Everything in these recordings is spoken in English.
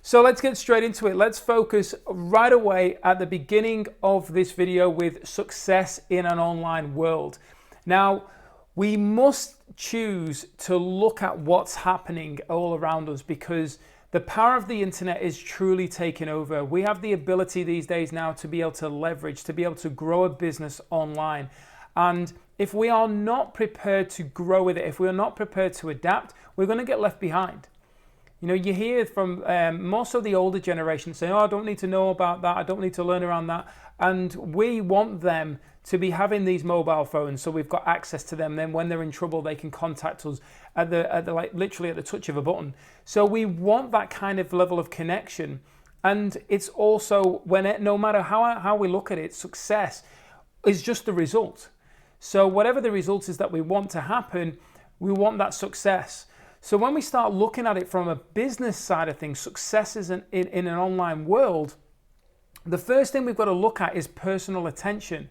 So let's get straight into it. Let's focus right away at the beginning of this video with success in an online world. Now, we must choose to look at what's happening all around us because the power of the internet is truly taking over. We have the ability these days now to be able to leverage, to be able to grow a business online. And if we are not prepared to grow with it, if we are not prepared to adapt, we're going to get left behind. You know, you hear from most of the older generation saying, oh, I don't need to know about that. I don't need to learn around that. And we want them to be having these mobile phones so we've got access to them. Then when they're in trouble, they can contact us at the like literally at the touch of a button. So we want that kind of level of connection. And it's also no matter how we look at it, success is just the result. So whatever the result is that we want to happen, we want that success. So when we start looking at it from a business side of things, success is in an online world, the first thing we've got to look at is personal attention.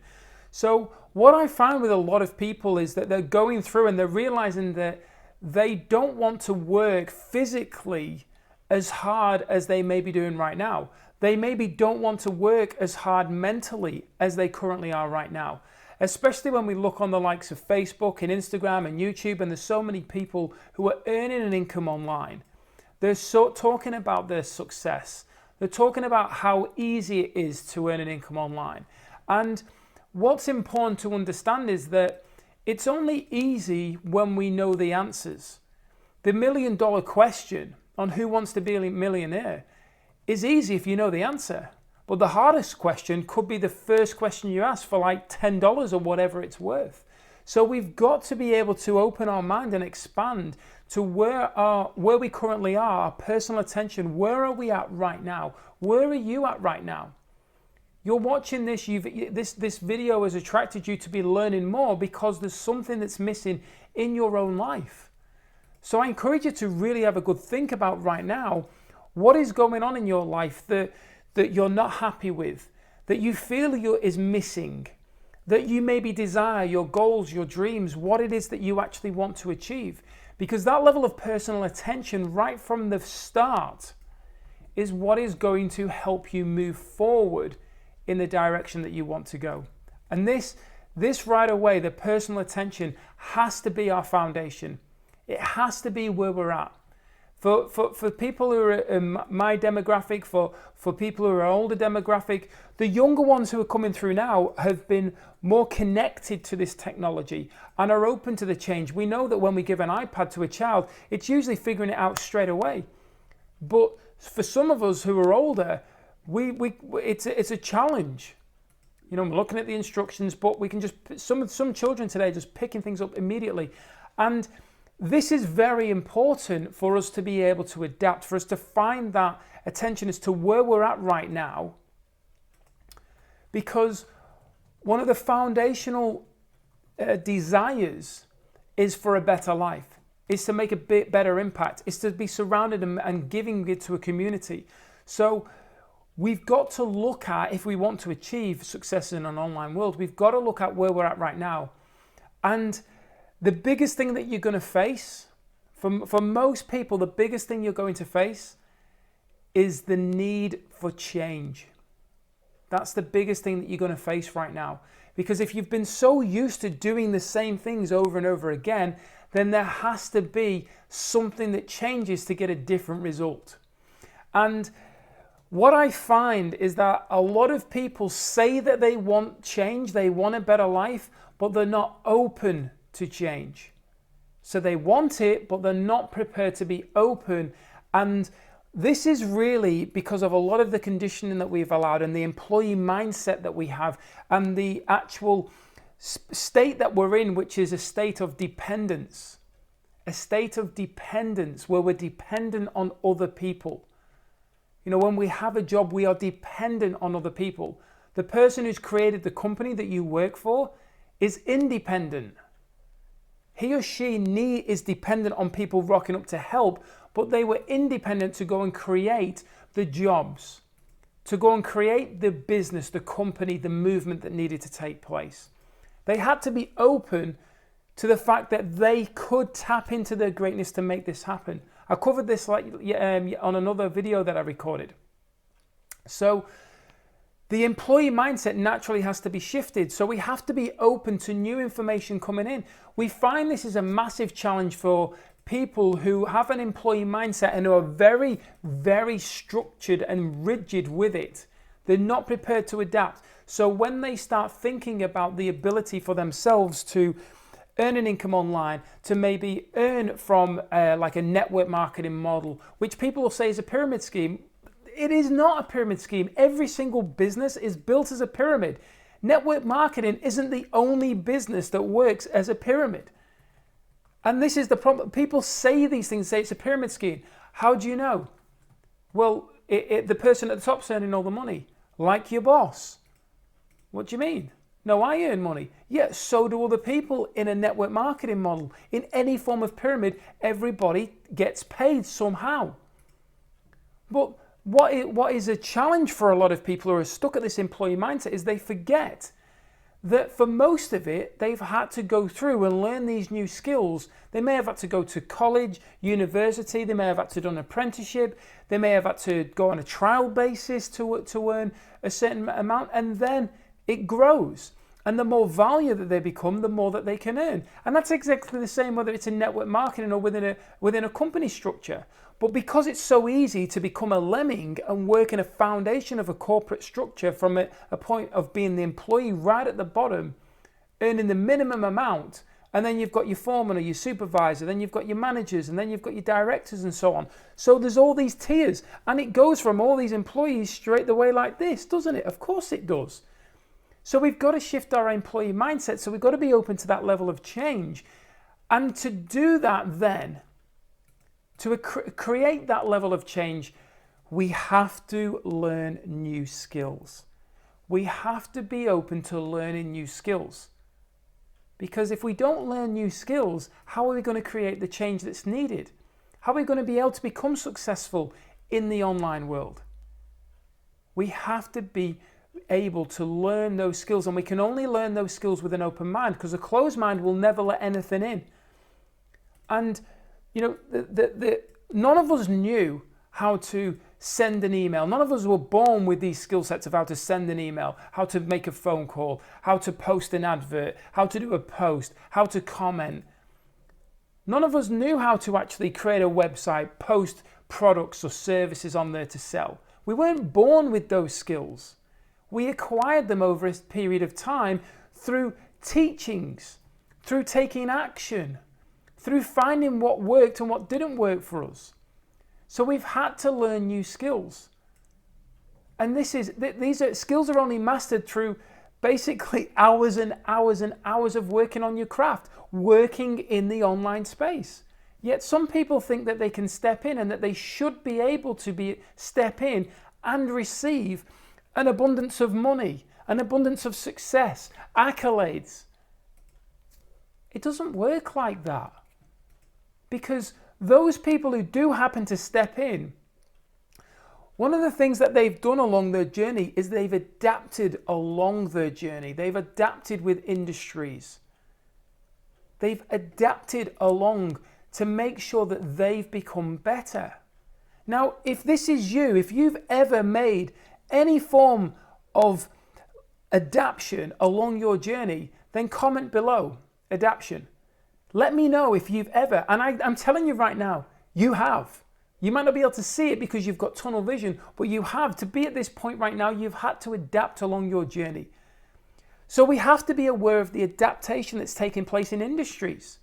So what I find with a lot of people is that they're going through and they're realizing that they don't want to work physically as hard as they may be doing right now. They maybe don't want to work as hard mentally as they currently are right now. Especially when we look on the likes of Facebook and Instagram and YouTube, and there's so many people who are earning an income online. They're talking about their success. They're talking about how easy it is to earn an income online. And what's important to understand is that it's only easy when we know the answers. The $1 million question on who wants to be a millionaire is easy if you know the answer. But the hardest question could be the first question you ask for like $10 or whatever it's worth. So we've got to be able to open our mind and expand to where we currently are, our personal attention. Where are we at right now? Where are you at right now? You're watching this, this video has attracted you to be learning more because there's something that's missing in your own life. So I encourage you to really have a good think about right now, what is going on in your life that you're not happy with, that you feel is missing, that you maybe desire, your goals, your dreams, what it is that you actually want to achieve. Because that level of personal attention right from the start is what is going to help you move forward in the direction that you want to go. And this right away, the personal attention has to be our foundation. It has to be where we're at. For people who are in my demographic, for people who are older demographic, the younger ones who are coming through now have been more connected to this technology and are open to the change. We know that when we give an iPad to a child, it's usually figuring it out straight away. But for some of us who are older, it's a challenge. You know, I'm looking at the instructions, but we can just some children today just picking things up immediately, and this is very important for us to be able to adapt, for us to find that attention as to where we're at right now. Because one of the foundational desires is for a better life, is to make a bit better impact, is to be surrounded and giving it to a community. So we've got to look at, if we want to achieve success in an online world, we've got to look at where we're at right now. And the biggest thing that you're going to face, for most people, the biggest thing you're going to face is the need for change. That's the biggest thing that you're going to face right now. Because if you've been so used to doing the same things over and over again, then there has to be something that changes to get a different result. And what I find is that a lot of people say that they want change, they want a better life, but they're not open to change. So they want it, but they're not prepared to be open. And this is really because of a lot of the conditioning that we've allowed and the employee mindset that we have and the actual state that we're in, which is a state of dependence. A state of dependence where we're dependent on other people. You know, when we have a job, we are dependent on other people. The person who's created the company that you work for is independent. He or she is dependent on people rocking up to help, but they were independent to go and create the jobs, to go and create the business, the company, the movement that needed to take place. They had to be open to the fact that they could tap into their greatness to make this happen. I covered this on another video that I recorded. So the employee mindset naturally has to be shifted. So we have to be open to new information coming in. We find this is a massive challenge for people who have an employee mindset and who are very, very structured and rigid with it. They're not prepared to adapt. So when they start thinking about the ability for themselves to earn an income online, to maybe earn from like a network marketing model, which people will say is a pyramid scheme, it is not a pyramid scheme. Every single business is built as a pyramid. Network marketing isn't the only business that works as a pyramid. And this is the problem. People say these things, say it's a pyramid scheme. How do you know? Well, the person at the top's earning all the money, like your boss. What do you mean? No, I earn money. Yeah, so do other people in a network marketing model. In any form of pyramid, everybody gets paid somehow. But what is a challenge for a lot of people who are stuck at this employee mindset is they forget that for most of it, they've had to go through and learn these new skills. They may have had to go to college, university, they may have had to do an apprenticeship, they may have had to go on a trial basis to earn a certain amount, and then it grows. And the more value that they become, the more that they can earn. And that's exactly the same whether it's in network marketing or within a company structure. But because it's so easy to become a lemming and work in a foundation of a corporate structure from a point of being the employee right at the bottom, earning the minimum amount, and then you've got your foreman or your supervisor, then you've got your managers, and then you've got your directors and so on. So there's all these tiers, and it goes from all these employees straight the way like this, doesn't it? Of course it does. So we've got to shift our employee mindset. So we've got to be open to that level of change. And to do that then, to create that level of change, we have to learn new skills. We have to be open to learning new skills. Because if we don't learn new skills, how are we going to create the change that's needed? How are we going to be able to become successful in the online world? We have to be able to learn those skills, and we can only learn those skills with an open mind, because a closed mind will never let anything in. And you know, none of us knew how to send an email. None of us were born with these skill sets of how to send an email, how to make a phone call, how to post an advert, how to do a post, how to comment. None of us knew how to actually create a website, post products or services on there to sell. We weren't born with those skills. We acquired them over a period of time through teachings, through taking action, through finding what worked and what didn't work for us. So we've had to learn new skills. And these skills are only mastered through basically hours and hours and hours of working on your craft, working in the online space. Yet some people think that they can step in and that they should be able to step in and receive an abundance of money, an abundance of success, accolades. It doesn't work like that. Because those people who do happen to step in, one of the things that they've done along their journey is they've adapted along their journey. They've adapted with industries. They've adapted along to make sure that they've become better. Now, if this is you, if you've ever made any form of adaptation along your journey, then comment below, adaptation. Let me know if you've ever, and I'm telling you right now, you have. You might not be able to see it because you've got tunnel vision, but you have. To be at this point right now, you've had to adapt along your journey. So we have to be aware of the adaptation that's taking place in industries,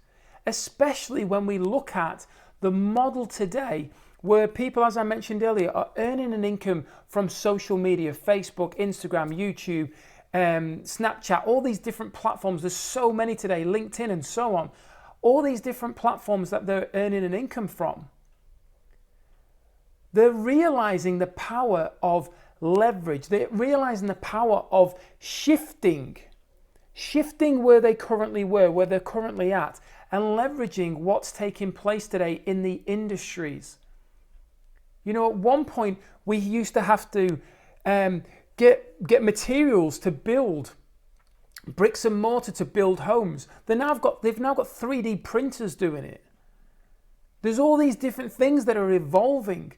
especially when we look at the model today where people, as I mentioned earlier, are earning an income from social media, Facebook, Instagram, YouTube, Snapchat, all these different platforms. There's so many today, LinkedIn and so on. All these different platforms that they're earning an income from. They're realizing the power of leverage. They're realizing the power of shifting where they currently were, where they're currently at, and leveraging what's taking place today in the industries. You know, at one point we used to have to get materials to build, bricks and mortar to build homes. They've now got 3D printers doing it. There's all these different things that are evolving.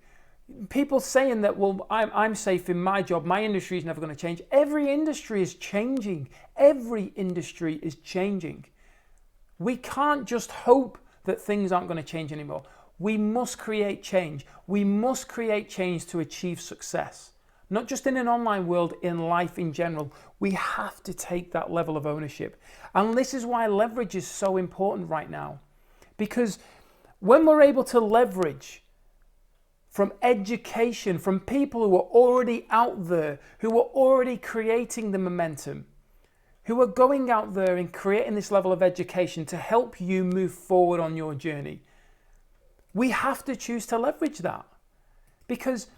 People saying that, well, I'm safe in my job, my industry is never going to change. Every industry is changing. Every industry is changing. We can't just hope that things aren't going to change anymore. We must create change. We must create change to achieve success. Not just in an online world, in life in general. We have to take that level of ownership. And this is why leverage is so important right now. Because when we're able to leverage from education, from people who are already out there, who are already creating the momentum, who are going out there and creating this level of education to help you move forward on your journey, we have to choose to leverage that. Because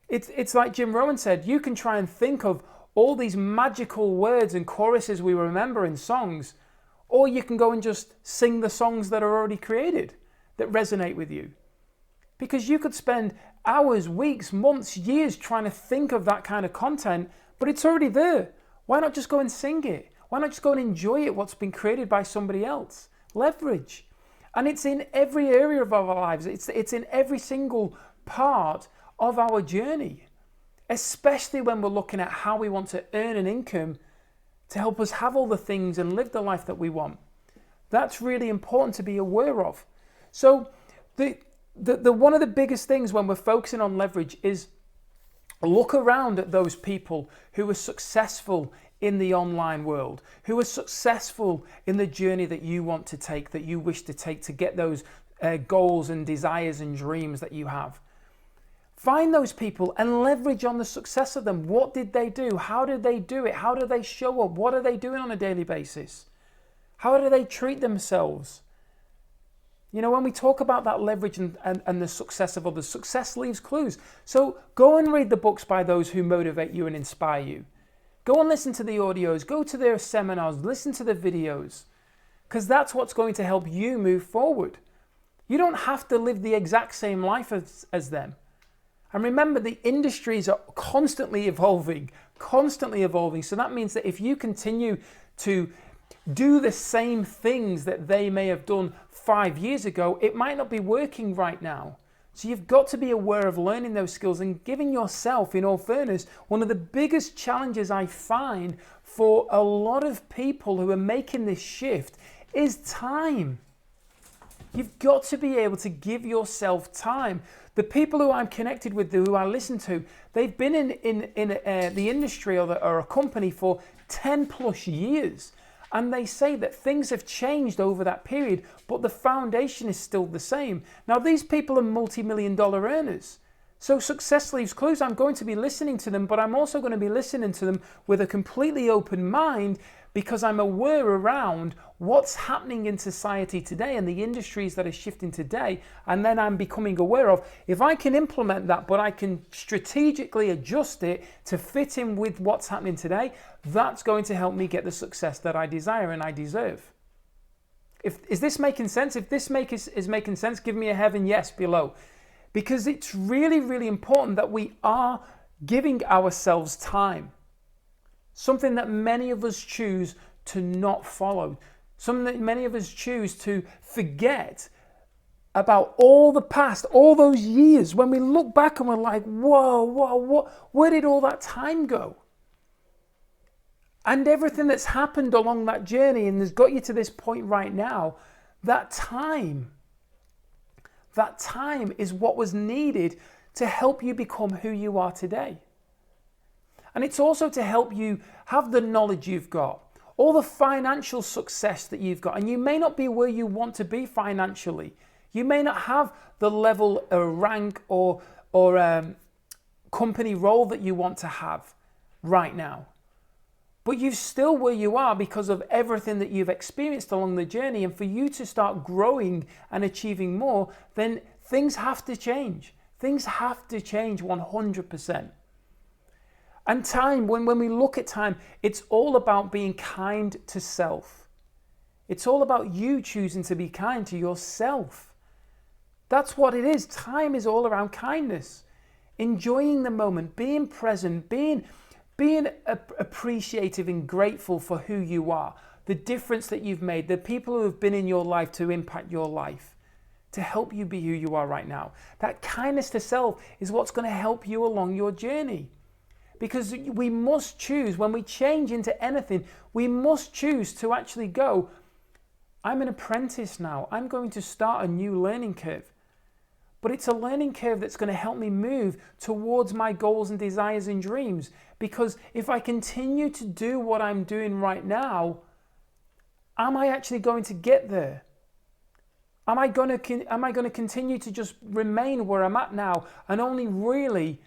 it's like Jim Rohn said, you can try and think of all these magical words and choruses we remember in songs, or you can go and just sing the songs that are already created that resonate with you. Because you could spend hours, weeks, months, years trying to think of that kind of content, but it's already there. Why not just go and sing it? Why not just go and enjoy it, what's been created by somebody else? Leverage. And it's in every area of our lives. It's in every single part of our journey, especially when we're looking at how we want to earn an income to help us have all the things and live the life that we want. That's really important to be aware of. So the one of the biggest things when we're focusing on leverage is look around at those people who are successful in the online world, who are successful in the journey that you want to take, that you wish to take to get those goals and desires and dreams that you have. Find those people and leverage on the success of them. What did they do? How did they do it? How do they show up? What are they doing on a daily basis? How do they treat themselves? You know, when we talk about that leverage and the success of others, success leaves clues. So go and read the books by those who motivate you and inspire you. Go and listen to the audios, go to their seminars, listen to the videos, because that's what's going to help you move forward. You don't have to live the exact same life as them. And remember, the industries are constantly evolving. So that means that if you continue to do the same things that they may have done 5 years ago, it might not be working right now. So you've got to be aware of learning those skills and giving yourself, in all fairness, one of the biggest challenges I find for a lot of people who are making this shift is time. You've got to be able to give yourself time. The people who I'm connected with, who I listen to, they've been in the industry or a company for 10 plus years. And they say that things have changed over that period, but the foundation is still the same. Now, these people are multi-million-dollar earners. So success leaves clues. I'm going to be listening to them, but I'm also going to be listening to them with a completely open mind, because I'm aware around what's happening in society today and the industries that are shifting today. And then I'm becoming aware of, if I can implement that, but I can strategically adjust it to fit in with what's happening today, that's going to help me get the success that I desire and I deserve. Is this making sense? If this is making sense, give me a heaven yes below. Because it's really, really important that we are giving ourselves time. Something that many of us choose to not follow. Something that many of us choose to forget about all the past, all those years. When we look back and we're like, whoa, where did all that time go? And everything that's happened along that journey and has got you to this point right now, that time is what was needed to help you become who you are today. And it's also to help you have the knowledge you've got, all the financial success that you've got. And you may not be where you want to be financially. You may not have the level or rank or company role that you want to have right now. But you're still where you are because of everything that you've experienced along the journey. And for you to start growing and achieving more, then things have to change. Things have to change 100%. And time, when we look at time, it's all about being kind to self. It's all about you choosing to be kind to yourself. That's what it is. Time is all around kindness. Enjoying the moment, being present, being appreciative and grateful for who you are, the difference that you've made, the people who have been in your life to impact your life, to help you be who you are right now. That kindness to self is what's going to help you along your journey. Because we must choose, when we change into anything, we must choose to actually go, I'm an apprentice now. I'm going to start a new learning curve. But it's a learning curve that's going to help me move towards my goals and desires and dreams. Because if I continue to do what I'm doing right now, am I actually going to get there? Am I going to continue to just remain where I'm at now and only really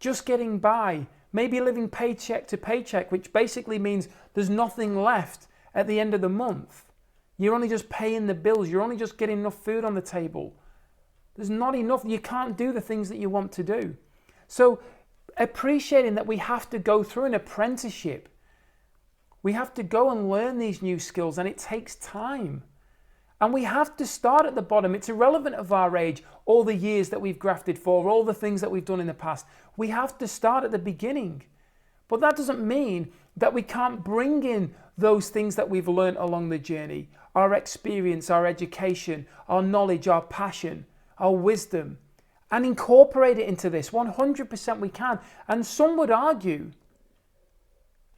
just getting by, maybe living paycheck to paycheck, which basically means there's nothing left at the end of the month. You're only just paying the bills. You're only just getting enough food on the table. There's not enough. You can't do the things that you want to do. So appreciating that we have to go through an apprenticeship. We have to go and learn these new skills, and it takes time. And we have to start at the bottom. It's irrelevant of our age, all the years that we've grafted for, all the things that we've done in the past. We have to start at the beginning. But that doesn't mean that we can't bring in those things that we've learned along the journey, our experience, our education, our knowledge, our passion, our wisdom, and incorporate it into this. 100% we can. And some would argue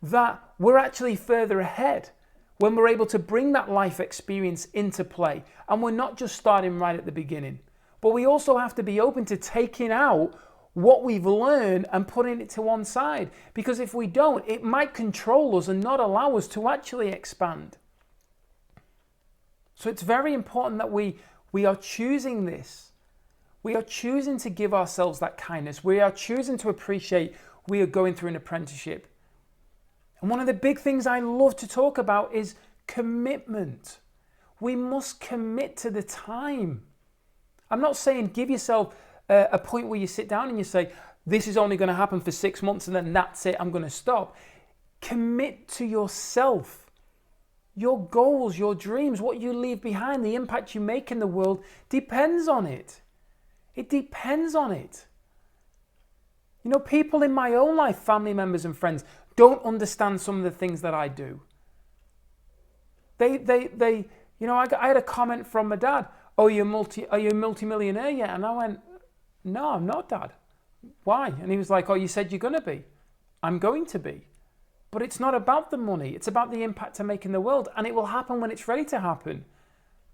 that we're actually further ahead when we're able to bring that life experience into play. And we're not just starting right at the beginning, but we also have to be open to taking out what we've learned and putting it to one side. Because if we don't, it might control us and not allow us to actually expand. So it's very important that we are choosing this. We are choosing to give ourselves that kindness. We are choosing to appreciate we are going through an apprenticeship. And one of the big things I love to talk about is commitment. We must commit to the time. I'm not saying give yourself a point where you sit down and you say, this is only going to happen for 6 months and then that's it, I'm going to stop. Commit to yourself. Your goals, your dreams, what you leave behind, the impact you make in the world depends on it. It depends on it. You know, people in my own life, family members and friends, don't understand some of the things that I do. They you know, I had a comment from my dad, are you a multi-millionaire yet? And I went, no, I'm not, Dad. Why? And he was like, oh, you said you're going to be. I'm going to be. But it's not about the money. It's about the impact I make in the world. And it will happen when it's ready to happen.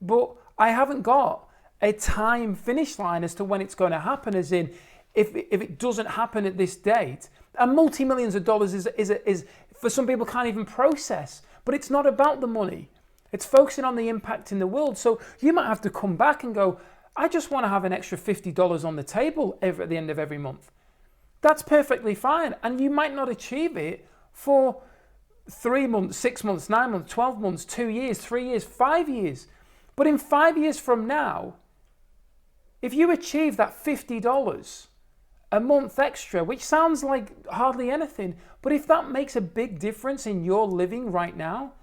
But I haven't got a time finish line as to when it's going to happen, as in, if it doesn't happen at this date, and multi-millions of dollars is for some people can't even process. But it's not about the money. It's focusing on the impact in the world. So you might have to come back and go, I just want to have an extra $50 on the table at the end of every month. That's perfectly fine. And you might not achieve it for 3 months, 6 months, 9 months, 12 months, 2 years, 3 years, 5 years. But in 5 years from now, if you achieve that $50 a month extra, which sounds like hardly anything, but if that makes a big difference in your living right now,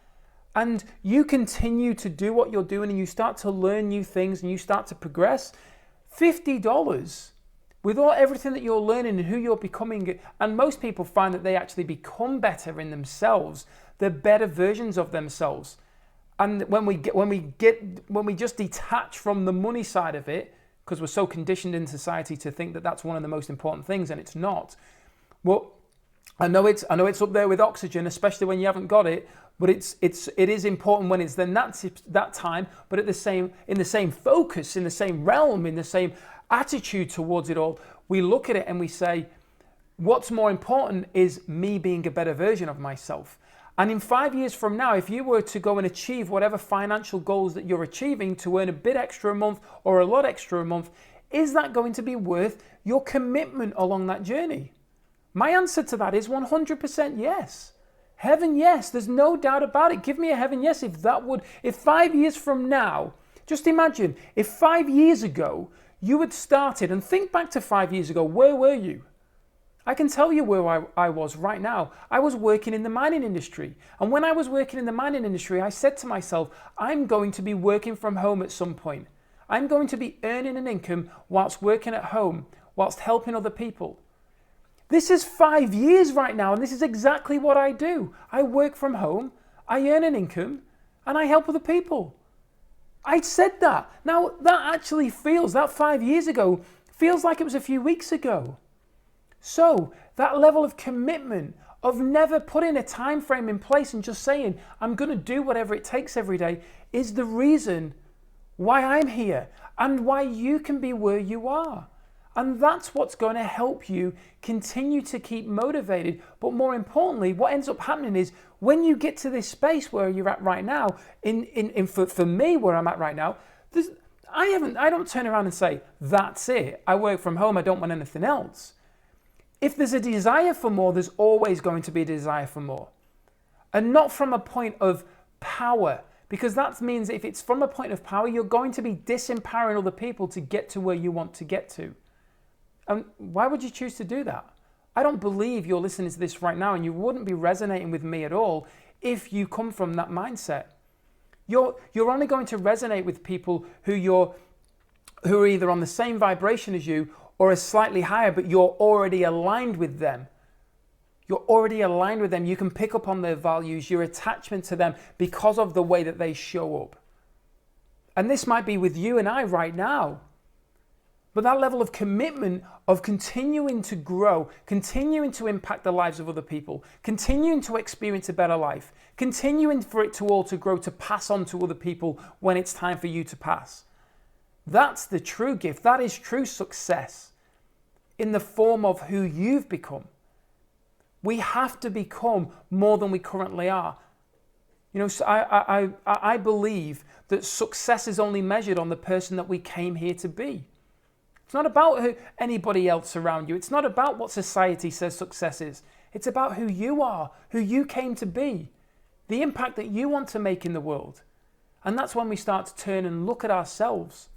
and you continue to do what you're doing and you start to learn new things and you start to progress, $50 with everything that you're learning and who you're becoming, and most people find that they actually become better in themselves. They're better versions of themselves. And when we just detach from the money side of it, because we're so conditioned in society to think that that's one of the most important things, and it's not. Well, I know it's up there with oxygen, especially when you haven't got it. But it is important when it's then that time. But in the same focus, in the same realm, in the same attitude towards it all, we look at it and we say, what's more important is me being a better version of myself. And in 5 years from now, if you were to go and achieve whatever financial goals that you're achieving to earn a bit extra a month or a lot extra a month, is that going to be worth your commitment along that journey? My answer to that is 100% yes. Heaven, yes. There's no doubt about it. Give me a heaven, yes. If 5 years from now, just imagine, if 5 years ago you had started, and think back to 5 years ago, where were you? I can tell you where I was right now. I was working in the mining industry. And when I was working in the mining industry, I said to myself, I'm going to be working from home at some point. I'm going to be earning an income whilst working at home, whilst helping other people. This is 5 years right now, and this is exactly what I do. I work from home, I earn an income, and I help other people. I said that. Now, that actually feels, that 5 years ago, feels like it was a few weeks ago. So, that level of commitment of never putting a time frame in place and just saying, I'm going to do whatever it takes every day, is the reason why I'm here and why you can be where you are. And that's what's going to help you continue to keep motivated. But more importantly, what ends up happening is when you get to this space where you're at right now, for me, where I'm at right now, I don't turn around and say, that's it. I work from home. I don't want anything else. If there's a desire for more, there's always going to be a desire for more. And not from a point of power, because that means if it's from a point of power, you're going to be disempowering other people to get to where you want to get to. And why would you choose to do that? I don't believe you're listening to this right now and you wouldn't be resonating with me at all if you come from that mindset. You're only going to resonate with people who are either on the same vibration as you or are slightly higher, but you're already aligned with them. You're already aligned with them. You can pick up on their values, your attachment to them because of the way that they show up. And this might be with you and I right now. But that level of commitment of continuing to grow, continuing to impact the lives of other people, continuing to experience a better life, continuing for it to all to grow, to pass on to other people when it's time for you to pass. That's the true gift. That is true success in the form of who you've become. We have to become more than we currently are. You know, so I believe that success is only measured on the person that we came here to be. It's not about anybody else around you. It's not about what society says success is. It's about who you are, who you came to be, the impact that you want to make in the world. And that's when we start to turn and look at ourselves.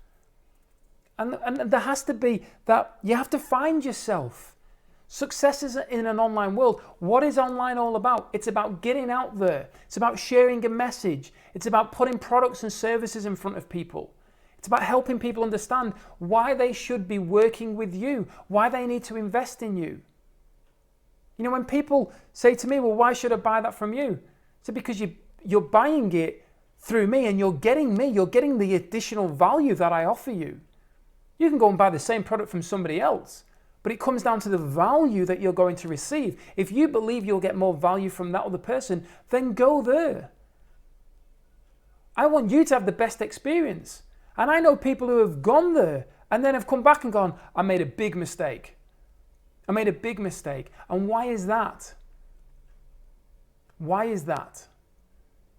And there has to be that you have to find yourself. Success is in an online world. What is online all about? It's about getting out there. It's about sharing a message. It's about putting products and services in front of people. It's about helping people understand why they should be working with you, why they need to invest in you. You know, when people say to me, well, why should I buy that from you? It's because you're buying it through me and you're getting the additional value that I offer you. You can go and buy the same product from somebody else, but it comes down to the value that you're going to receive. If you believe you'll get more value from that other person, then go there. I want you to have the best experience. And I know people who have gone there and then have come back and gone, I made a big mistake. I made a big mistake. And why is that? Why is that?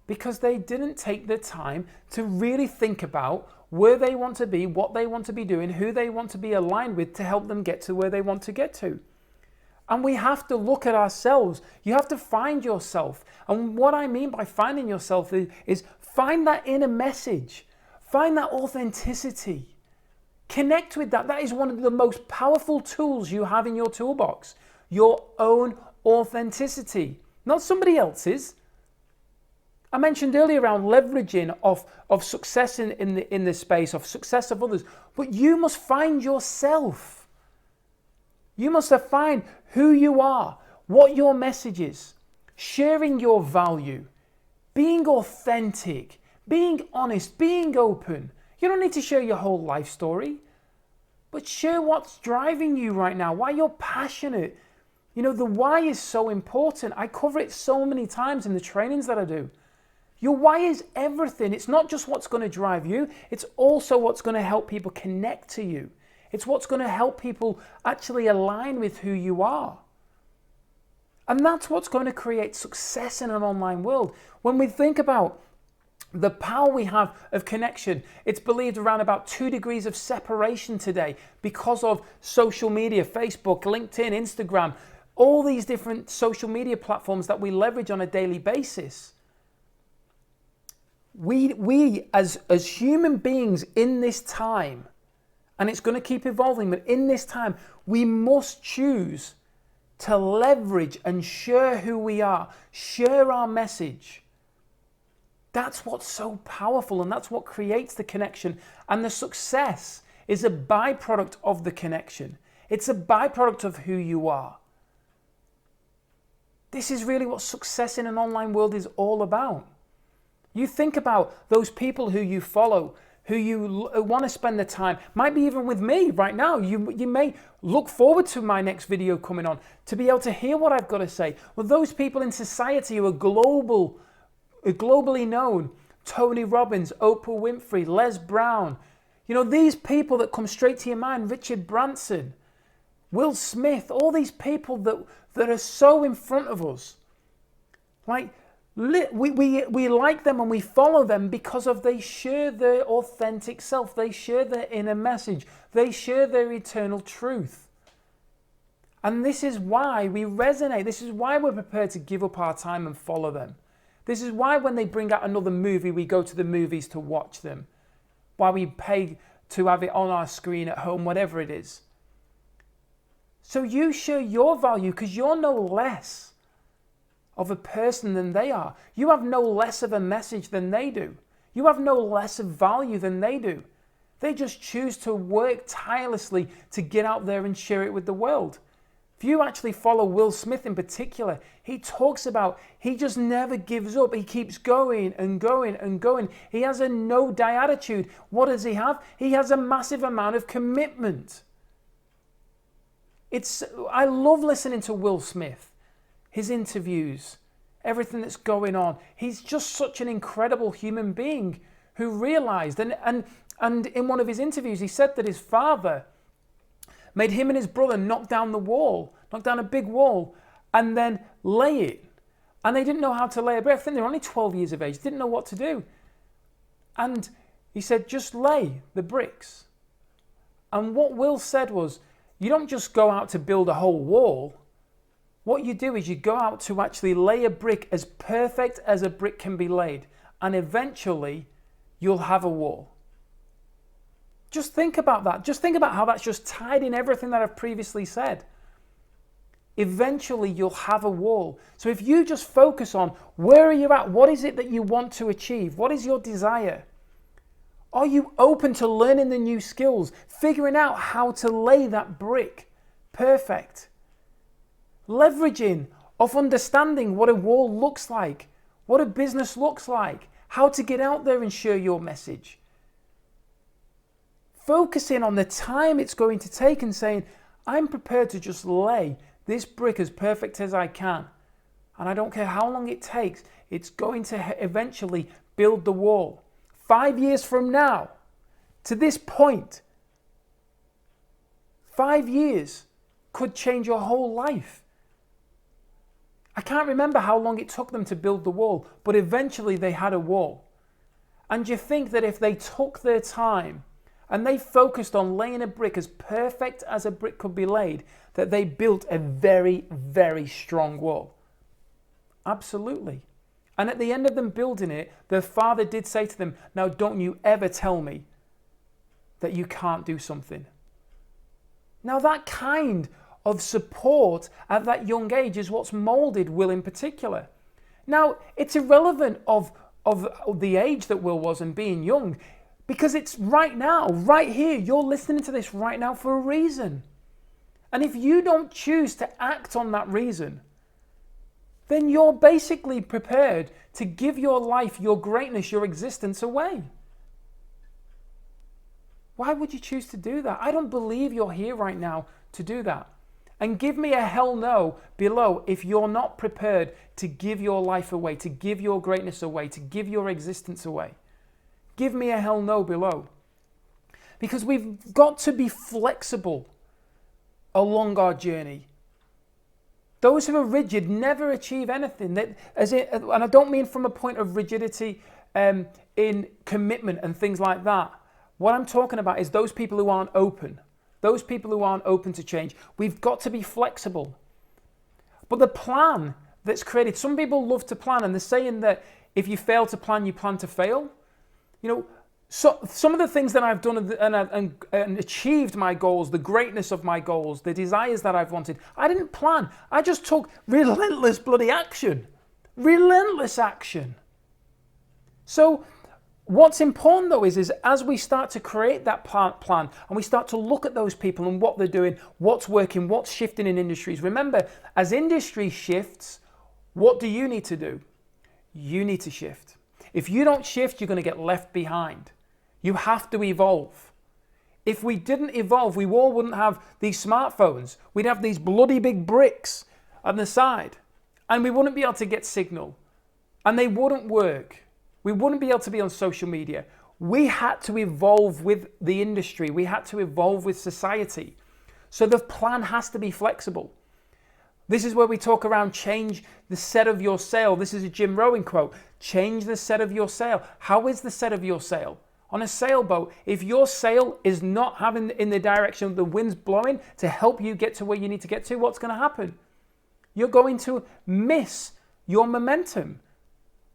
Because they didn't take the time to really think about where they want to be, what they want to be doing, who they want to be aligned with to help them get to where they want to get to. And we have to look at ourselves. You have to find yourself. And what I mean by finding yourself is find that inner message. Find that authenticity. Connect with that. That is one of the most powerful tools you have in your toolbox. Your own authenticity, not somebody else's. I mentioned earlier around leveraging of success in this space, of success of others. But you must find yourself. You must find who you are, what your message is, sharing your value, being authentic, being honest, being open. You don't need to share your whole life story, but share what's driving you right now, why you're passionate. You know, the why is so important. I cover it so many times in the trainings that I do. Your why is everything. It's not just what's going to drive you. It's also what's going to help people connect to you. It's what's going to help people actually align with who you are. And that's what's going to create success in an online world. When we think about the power we have of connection, it's believed around about 2 degrees of separation today because of social media, Facebook, LinkedIn, Instagram, all these different social media platforms that we leverage on a daily basis. We as human beings in this time, and it's going to keep evolving, but in this time, we must choose to leverage and share who we are, share our message. That's what's so powerful, and that's what creates the connection. And the success is a byproduct of the connection. It's a byproduct of who you are. This is really what success in an online world is all about. You think about those people who you follow, who you want to spend the time, might be even with me right now. You may look forward to my next video coming on to be able to hear what I've got to say. Well, those people in society who are globally known, Tony Robbins, Oprah Winfrey, Les Brown, these people that come straight to your mind, Richard Branson, Will Smith, all these people that are so in front of us. Like, we like them and we follow them because they share their authentic self. They share their inner message. They share their eternal truth. And this is why we resonate. This is why we're prepared to give up our time and follow them. This is why when they bring out another movie, we go to the movies to watch them. Why we pay to have it on our screen at home, whatever it is. So you share your value because you're no less of a person than they are. You have no less of a message than they do. You have no less of value than they do. They just choose to work tirelessly to get out there and share it with the world. If you actually follow Will Smith in particular, he talks about he just never gives up. He keeps going and going and going. He has a no-die attitude. What does he have? He has a massive amount of commitment. I love listening to Will Smith. His interviews, everything that's going on. He's just such an incredible human being who realized, and in one of his interviews, he said that his father made him and his brother knock down a big wall, and then lay it. And they didn't know how to lay a brick. I think they were only 12 years of age, didn't know what to do. And he said, just lay the bricks. And what Will said was, you don't just go out to build a whole wall. What you do is you go out to actually lay a brick as perfect as a brick can be laid. And eventually, you'll have a wall. Just think about that. Just think about how that's just tied in everything that I've previously said. Eventually, you'll have a wall. So if you just focus on where are you at? What is it that you want to achieve? What is your desire? Are you open to learning the new skills? Figuring out how to lay that brick perfect? Leveraging of understanding what a wall looks like, what a business looks like, how to get out there and share your message. Focusing on the time it's going to take and saying, I'm prepared to just lay this brick as perfect as I can. And I don't care how long it takes, it's going to eventually build the wall. 5 years from now, to this point, 5 years could change your whole life. I can't remember how long it took them to build the wall, but eventually they had a wall. And you think that if they took their time and they focused on laying a brick as perfect as a brick could be laid, that they built a very, very strong wall. Absolutely. And at the end of them building it, their father did say to them, now don't you ever tell me that you can't do something. Now that kind of support at that young age is what's molded Will in particular. Now, it's irrelevant of the age that Will was and being young, because it's right now, right here. You're listening to this right now for a reason. And if you don't choose to act on that reason, then you're basically prepared to give your life, your greatness, your existence away. Why would you choose to do that? I don't believe you're here right now to do that. And give me a hell no below if you're not prepared to give your life away, to give your greatness away, to give your existence away. Give me a hell no below. Because we've got to be flexible along our journey. Those who are rigid never achieve anything. And I don't mean from a point of rigidity in commitment and things like that. What I'm talking about is those people who aren't open. Those people who aren't open to change. We've got to be flexible. But the plan that's created, some people love to plan, and they're saying that if you fail to plan, you plan to fail. So some of the things that I've done and achieved my goals, the greatness of my goals, the desires that I've wanted, I didn't plan. I just took relentless bloody action. Relentless action. So what's important though is as we start to create that plan and we start to look at those people and what they're doing, what's working, what's shifting in industries. Remember, as industry shifts, what do you need to do? You need to shift. If you don't shift, you're going to get left behind. You have to evolve. If we didn't evolve, we all wouldn't have these smartphones. We'd have these bloody big bricks on the side, and we wouldn't be able to get signal, and they wouldn't work. We wouldn't be able to be on social media. We had to evolve with the industry. We had to evolve with society. So the plan has to be flexible. This is where we talk around change the set of your sail. This is a Jim Rohn quote. Change the set of your sail. How is the set of your sail? On a sailboat, if your sail is not having in the direction of the wind's blowing to help you get to where you need to get to, what's going to happen? You're going to miss your momentum.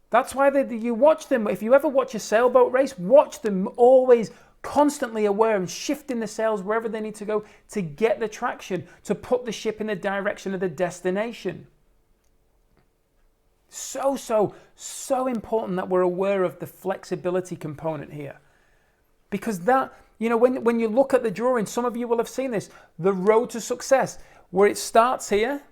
That's why you watch them. If you ever watch a sailboat race, watch them always constantly aware and shifting the sails wherever they need to go to get the traction, to put the ship in the direction of the destination. So important that we're aware of the flexibility component here. Because that, when you look at the drawing, some of you will have seen this, the road to success, where it starts here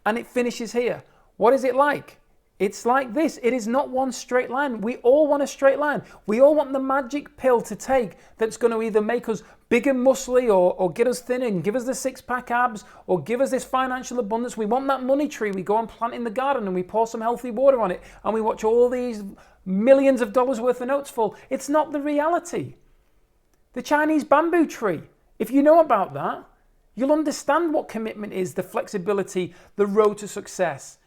and it finishes here. What is it like? It's like this. It is not one straight line. We all want a straight line. We all want the magic pill to take that's going to either make us big and muscly or get us thin and give us the six-pack abs or give us this financial abundance. We want that money tree. We go and plant in the garden and we pour some healthy water on it and we watch all these millions of dollars worth of notes fall. It's not the reality. The Chinese bamboo tree, if you know about that, you'll understand what commitment is, the flexibility, the road to success.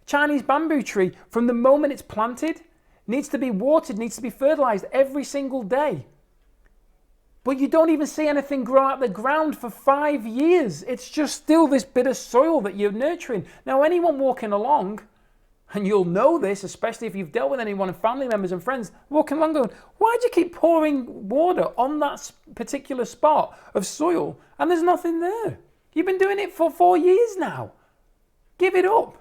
Chinese bamboo tree, from the moment it's planted, needs to be watered, needs to be fertilized every single day. But you don't even see anything grow out of the ground for 5 years. It's just still this bit of soil that you're nurturing. Now, anyone walking along, and you'll know this, especially if you've dealt with anyone and family members and friends, walking along going, why do you keep pouring water on that particular spot of soil and there's nothing there? You've been doing it for 4 years now. Give it up.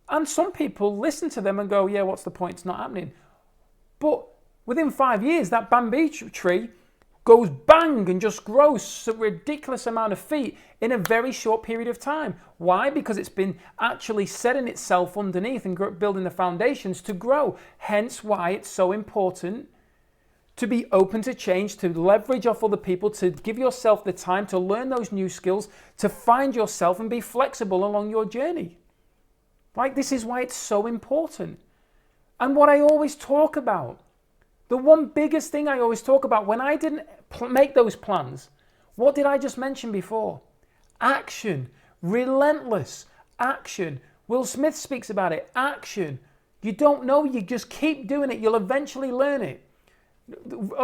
And some people listen to them and go, yeah, what's the point? It's not happening. But within 5 years, that bamboo tree goes bang and just grows a ridiculous amount of feet in a very short period of time. Why? Because it's been actually setting itself underneath and building the foundations to grow. Hence why it's so important to be open to change, to leverage off other people, to give yourself the time to learn those new skills, to find yourself and be flexible along your journey. Like, this is why it's so important. And what I always talk about, the one biggest thing I always talk about when I didn't make those plans, what did I just mention before? Action. Relentless action. Will Smith speaks about it. Action. You don't know, you just keep doing it. You'll eventually learn it.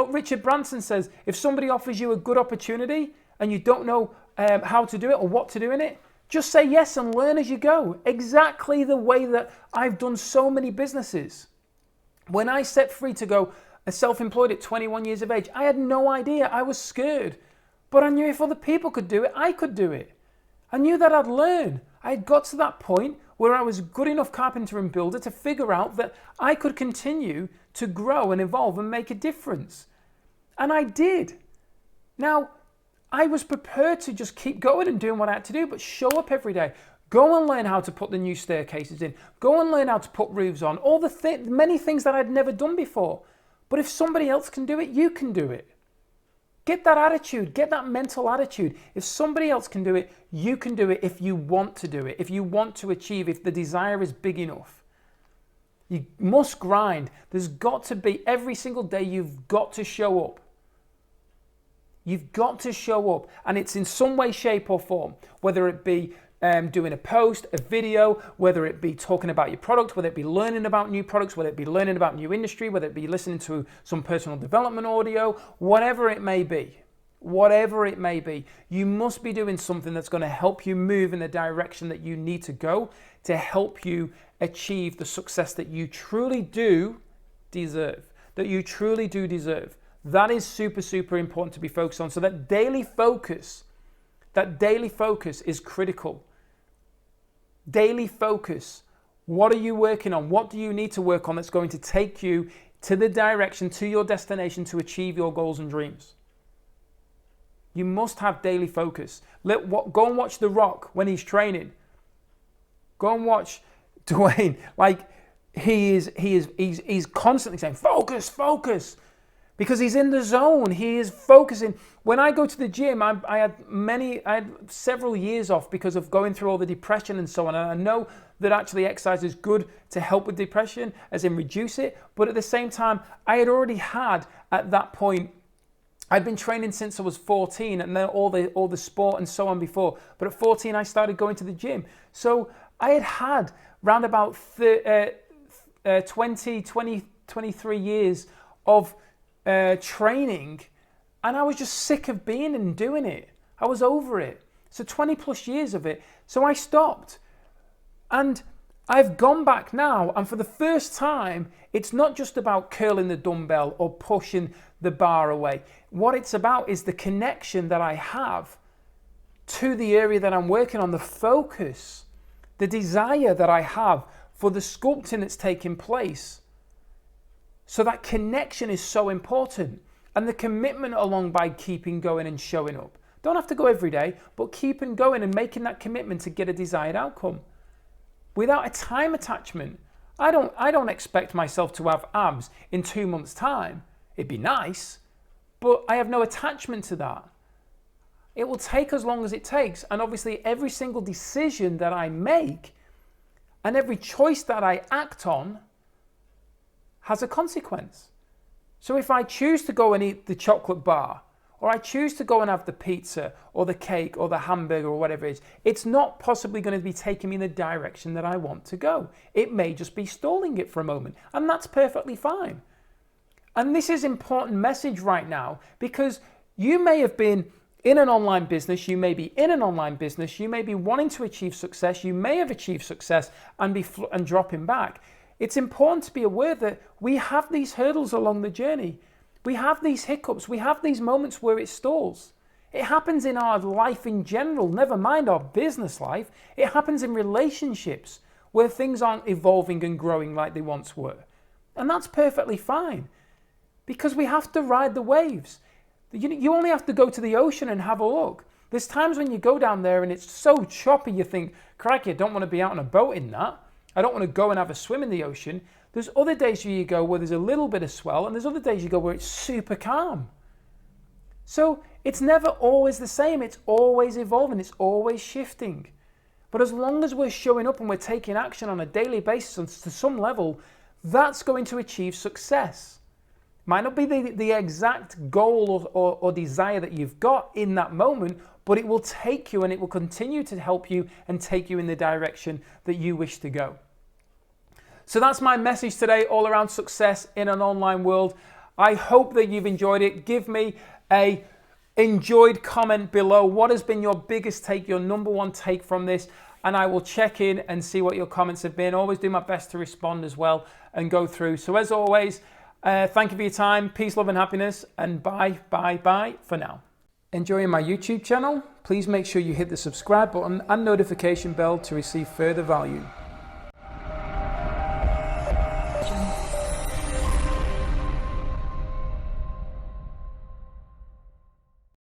Richard Branson says, if somebody offers you a good opportunity and you don't know how to do it or what to do in it, just say yes and learn as you go. Exactly the way that I've done so many businesses. When I set free to go self-employed at 21 years of age, I had no idea. I was scared. But I knew if other people could do it, I could do it. I knew that I'd learn. I had got to that point where I was good enough carpenter and builder to figure out that I could continue to grow and evolve and make a difference. And I did. Now, I was prepared to just keep going and doing what I had to do, but show up every day. Go and learn how to put the new staircases in. Go and learn how to put roofs on. All the many things that I'd never done before. But if somebody else can do it, you can do it. Get that attitude. Get that mental attitude. If somebody else can do it, you can do it if you want to do it. If you want to achieve, if the desire is big enough. You must grind. There's got to be, every single day, you've got to show up. You've got to show up, and it's in some way, shape or form, whether it be doing a post, a video, whether it be talking about your product, whether it be learning about new products, whether it be learning about new industry, whether it be listening to some personal development audio, whatever it may be, you must be doing something that's going to help you move in the direction that you need to go to help you achieve the success that you truly do deserve, That is super, super important to be focused on. So that daily focus is critical. Daily focus. What are you working on? What do you need to work on that's going to take you to the direction, to your destination, to achieve your goals and dreams? You must have daily focus. Go and watch The Rock when he's training. Go and watch Dwayne. Like, he's constantly saying, focus, focus, because he's in the zone. He is focusing. When I go to the gym, I had several years off because of going through all the depression and so on. And I know that actually exercise is good to help with depression, as in reduce it. But at the same time, I had already had at that point, I'd been training since I was 14, and then all the sport and so on before. But at 14, I started going to the gym. So I had round about 23 years of training, and I was just sick of being and doing it. I was over it. So 20 plus years of it. So I stopped. And I've gone back now, and for the first time, it's not just about curling the dumbbell or pushing the bar away. What it's about is the connection that I have to the area that I'm working on, the focus, the desire that I have for the sculpting that's taking place. So that connection is so important, and the commitment along by keeping going and showing up. Don't have to go every day, but keeping going and making that commitment to get a desired outcome. Without a time attachment, I don't expect myself to have abs in 2 months' time. It'd be nice, but I have no attachment to that. It will take as long as it takes, and obviously every single decision that I make and every choice that I act on has a consequence. So if I choose to go and eat the chocolate bar, or I choose to go and have the pizza or the cake or the hamburger or whatever it is, it's not possibly going to be taking me in the direction that I want to go. It may just be stalling it for a moment, and that's perfectly fine. And this is an important message right now, because you may have been in an online business, you may be in an online business, you may be wanting to achieve success, you may have achieved success and dropping back. It's important to be aware that we have these hurdles along the journey. We have these hiccups, we have these moments where it stalls. It happens in our life in general, never mind our business life. It happens in relationships where things aren't evolving and growing like they once were. And that's perfectly fine, because we have to ride the waves. You only have to go to the ocean and have a look. There's times when you go down there and it's so choppy, you think, crikey, I don't want to be out on a boat in that. I don't want to go and have a swim in the ocean. There's other days where you go where there's a little bit of swell, and there's other days you go where it's super calm. So it's never always the same. It's always evolving. It's always shifting. But as long as we're showing up and we're taking action on a daily basis to some level, that's going to achieve success. Might not be the exact goal or desire that you've got in that moment, but it will take you and it will continue to help you and take you in the direction that you wish to go. So that's my message today, all around success in an online world. I hope that you've enjoyed it. Give me a enjoyed comment below. What has been your biggest take, your number one take from this? And I will check in and see what your comments have been. Always do my best to respond as well and go through. So as always, thank you for your time. Peace, love and happiness. And bye for now. Enjoying my YouTube channel? Please make sure you hit the subscribe button and notification bell to receive further value.